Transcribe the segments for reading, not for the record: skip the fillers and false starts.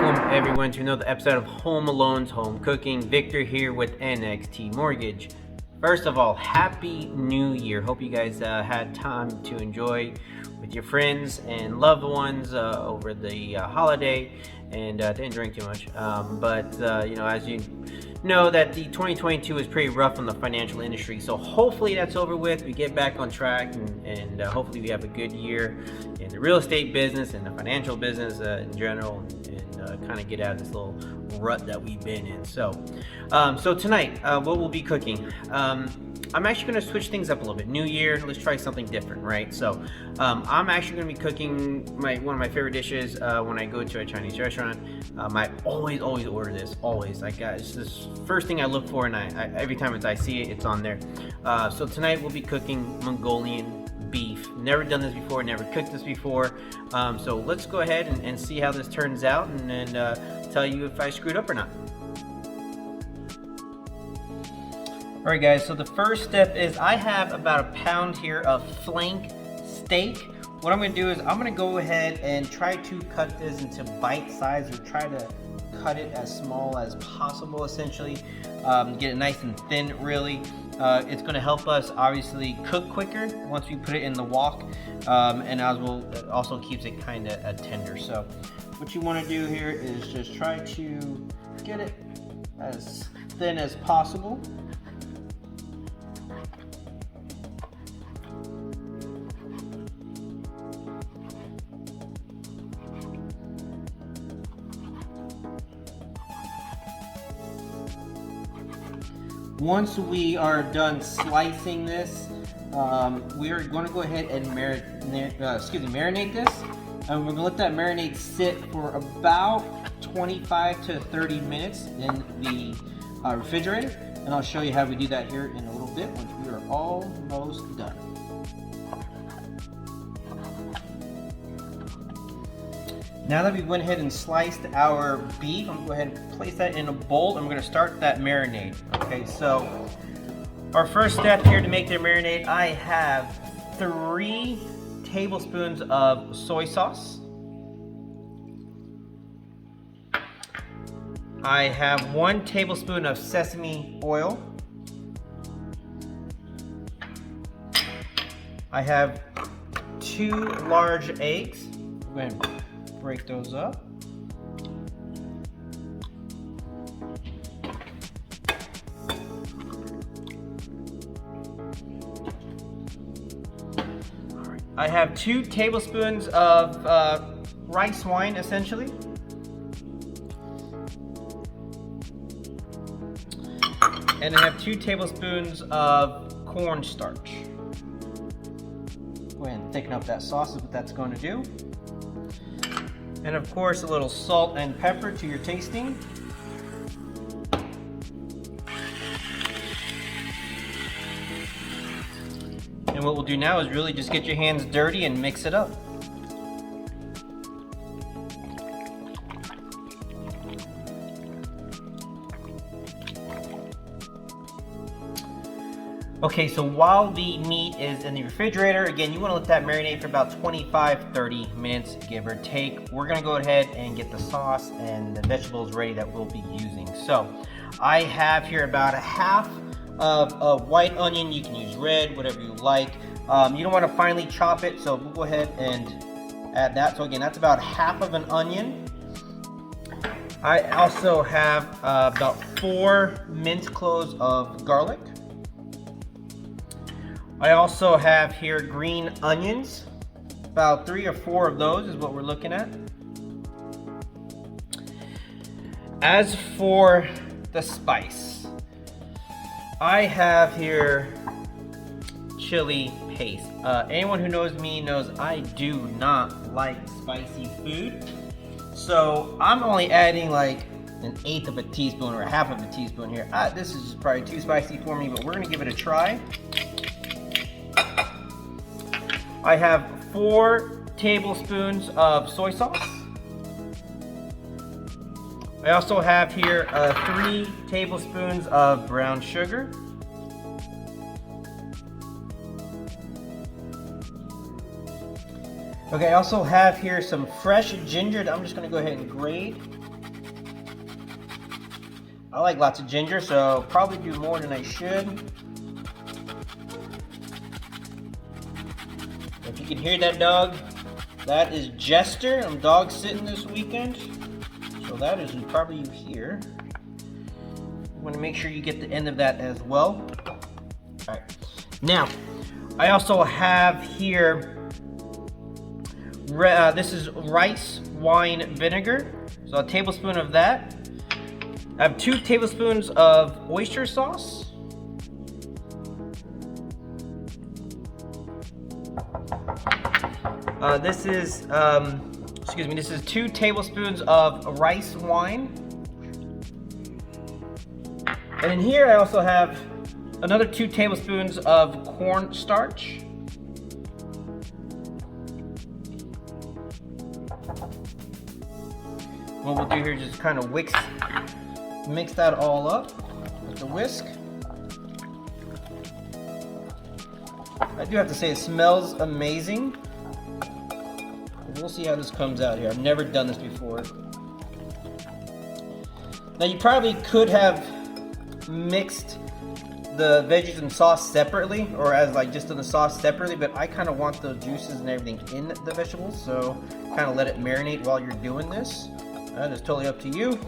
Welcome everyone to another episode of Home Alone's Home Cooking. Victor here with NXT Mortgage. First of all, Happy New Year. Hope you guys had time to enjoy with your friends and loved ones over the holiday and didn't drink too much. As you know, that the 2022 is pretty rough on the financial industry. So hopefully that's over with. We get back on track and hopefully we have a good year in the real estate business and the financial business in general, and kind of get out of this little rut that we've been in. So tonight, what we'll be cooking. I'm actually going to switch things up a little bit. New year, let's try something different, right? So I'm actually going to be cooking one of my favorite dishes when I go to a Chinese restaurant. I always order this, always. It's this first thing I look for, and I every time I see it, it's on there. So tonight we'll be cooking Mongolian beef. Never done this before, never cooked this before. So let's go ahead and see how this turns out, and tell you if I screwed up or not. Alright guys, so the first step is I have about a pound here of flank steak. What I'm going to do is I'm going to go ahead and try to cut this into bite size, or try to cut it as small as possible, essentially. Get it nice and thin, really. It's going to help us obviously cook quicker once we put it in the wok, and as well, it also keeps it kind of tender. So what you want to do here is just try to get it as thin as possible. Once we are done slicing this, we are going to go ahead and marinate this. And we're going to let that marinade sit for about 25 to 30 minutes in the refrigerator. And I'll show you how we do that here in a little bit once we are almost done. Now that we went ahead and sliced our beef, I'm going to go ahead and place that in a bowl, and we're going to start that marinade. Okay, so our first step here to make the marinade, I have 3 tablespoons of soy sauce. I have 1 tablespoon of sesame oil. I have 2 large eggs. Go ahead and break those up. I have 2 tablespoons of rice wine, essentially. And I have 2 tablespoons of cornstarch. Go ahead and thicken up that sauce is what that's going to do. And of course, a little salt and pepper to your tasting. And what we'll do now is really just get your hands dirty and mix it up. Okay, so while the meat is in the refrigerator, again, you want to let that marinate for about 25-30 minutes, give or take. We're going to go ahead and get the sauce and the vegetables ready that we'll be using. So I have here about a half of a white onion. You can use red, whatever you like. You don't want to finely chop it, so we'll go ahead and add that. So again, that's about half of an onion. I also have about 4 minced cloves of garlic. I also have here green onions. About 3 or 4 of those is what we're looking at. As for the spice, I have here chili paste. Anyone who knows me knows I do not like spicy food. So I'm only adding like 1/8 of a teaspoon or 1/2 of a teaspoon here. This is probably too spicy for me, but we're gonna give it a try. I have 4 tablespoons of soy sauce. I also have here 3 tablespoons of brown sugar. Okay, I also have here some fresh ginger that I'm just going to go ahead and grate. I like lots of ginger, so probably do more than I should. If you can hear that dog, that is Jester. I'm dog sitting this weekend, so that is probably you here. You want to make sure you get the end of that as well. All right. Now, I also have here, this is rice wine vinegar, so a tablespoon of that. I have 2 tablespoons of oyster sauce. This is 2 tablespoons of rice wine. And in here I also have another 2 tablespoons of cornstarch. What we'll do here is just kind of mix that all up with the whisk. I do have to say it smells amazing. We'll see how this comes out here. I've never done this before. Now you probably could have mixed the veggies and sauce separately, or as like just in the sauce separately, but I kind of want the juices and everything in the vegetables, so kind of let it marinate while you're doing this. That is totally up to you.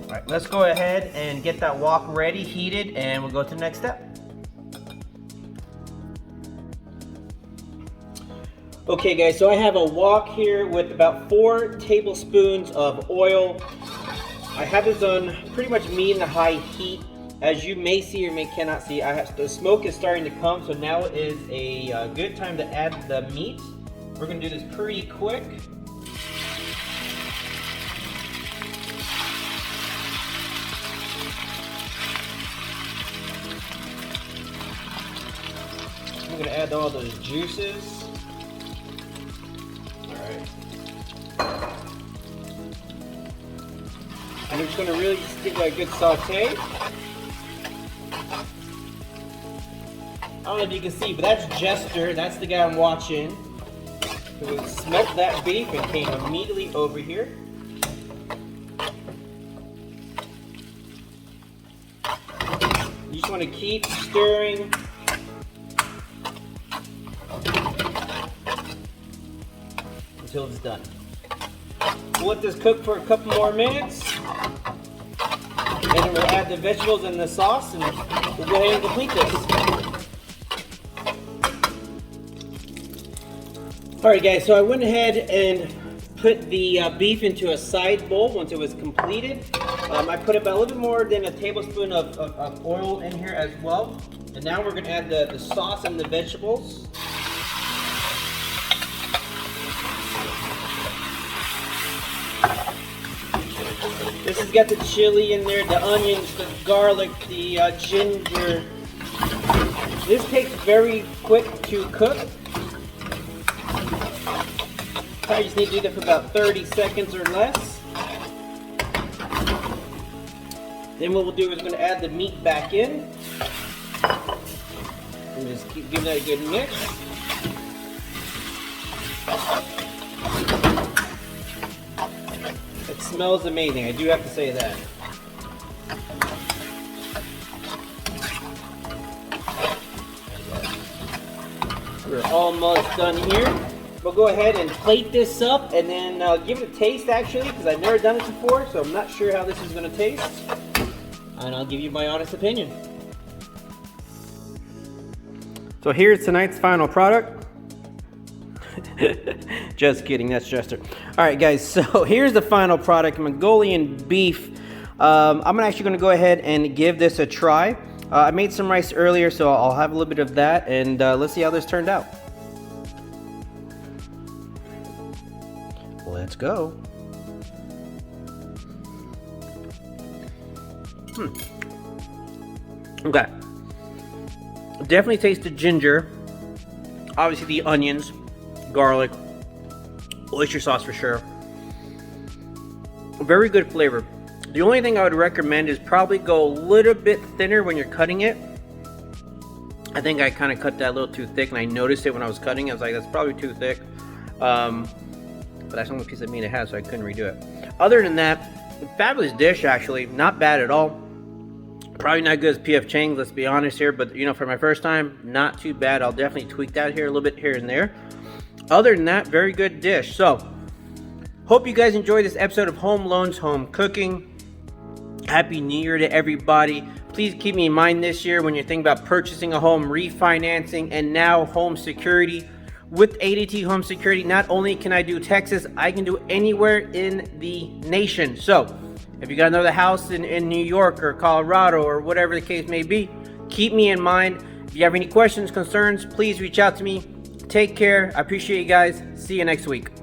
All right, let's go ahead and get that wok ready, heated, and we'll go to the next step. Okay guys, so I have a wok here with about 4 tablespoons of oil. I have this on pretty much medium to high heat. As you may see or cannot see, the smoke is starting to come, so now is a good time to add the meat. We're gonna do this pretty quick. I'm gonna add all those juices. And I'm just going to really just give that a good saute. I don't know if you can see, but that's Jester. That's the guy I'm watching. So we smoked that beef and came immediately over here. You just want to keep stirring. Until it's done. We'll let this cook for a couple more minutes. And then we'll add the vegetables and the sauce, and we'll go ahead and complete this. Alright guys, so I went ahead and put the beef into a side bowl once it was completed. I put about a little bit more than a tablespoon of oil in here as well. And now we're going to add the sauce and the vegetables. This has got the chili in there, the onions, the garlic, the ginger. This takes very quick to cook. I just need to do that for about 30 seconds or less. Then what we'll do is we're going to add the meat back in. And just keep giving that a good mix. It smells amazing, I do have to say that. We're almost done here. We'll go ahead and plate this up and then give it a taste actually, because I've never done it before, so I'm not sure how this is going to taste. And I'll give you my honest opinion. So here's tonight's final product. Just kidding, that's Jester. Alright guys, so here's the final product, Mongolian beef. I'm actually going to go ahead and give this a try. I made some rice earlier, so I'll have a little bit of that, and let's see how this turned out. Let's go. Okay. Definitely taste the ginger. Obviously the onions, garlic, oyster sauce for sure. Very good flavor. The only thing I would recommend is probably go a little bit thinner when you're cutting it. I think I kind of cut that a little too thick, and I noticed it when I was cutting. I was like, that's probably too thick. but that's the only piece of meat it has, so I couldn't redo it. Other than that, fabulous dish, actually. Not bad at all. Probably not good as P.F. Chang's, let's be honest here, but you know, for my first time, not too bad. I'll definitely tweak that here a little bit here and there. Other than that, very good dish. So, hope you guys enjoyed this episode of Home Loans, Home Cooking. Happy New Year to everybody. Please keep me in mind this year when you're thinking about purchasing a home, refinancing, and now home security. With ADT Home Security, not only can I do Texas, I can do anywhere in the nation. So, if you got another house in New York or Colorado or whatever the case may be, keep me in mind. If you have any questions, concerns, please reach out to me. Take care. I appreciate you guys. See you next week.